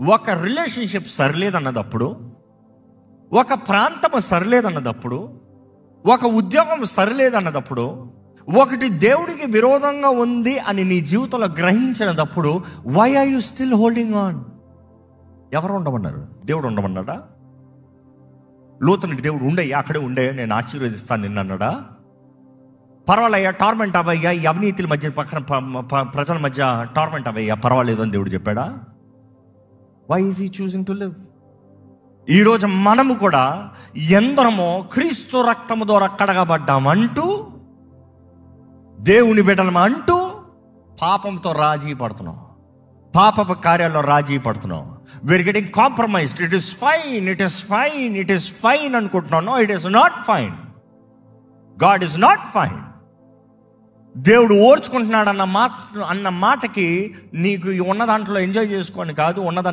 ఒక రిలేషన్షిప్ సరిలేదన్నదప్పుడు, ఒక ప్రాంతం సరిలేదన్నదప్పుడు, ఒక ఉద్యోగం సరిలేదన్నదప్పుడు, ఒకటి దేవుడికి విరోధంగా ఉంది అని నీ జీవితంలో గ్రహించినప్పుడు, why are you still holding on? ఎవరు ఉండమన్నారు? దేవుడు ఉండమన్నాడా? లోతునికి దేవుడు ఉండయ్యా, అక్కడే ఉండే, నేను ఆశీర్వదిస్తాను నిన్ను అన్నాడా? పర్వాలయ్యా, టార్మెంట్ అవయ్యా, ఈ అవినీతుల మధ్య పక్కన ప్రజల మధ్య టార్మెంట్ అవయ్యా, పర్వాలేదు అని దేవుడు చెప్పాడా? Why is he choosing to live? ఈరోజు మనము కూడా ఎందరమో క్రీస్తు రక్తము ద్వారా కడగబడ్డామంటూ, దేవుని బిడ్డలం అంటూ పాపంతో రాజీ పడుతున్నాం, పాపపు కార్యాల్లో రాజీ పడుతున్నాం. We're getting compromised. It is fine, it is fine, it is fine అనుకుంటున్నాం. No, it is not fine. God is not fine. దేవుడు ఓర్చుకుంటున్నాడు అన్న మాటకి నీకు ఉన్న దాంట్లో ఎంజాయ్ చేసుకోని కాదు, ఉన్నదాన్ని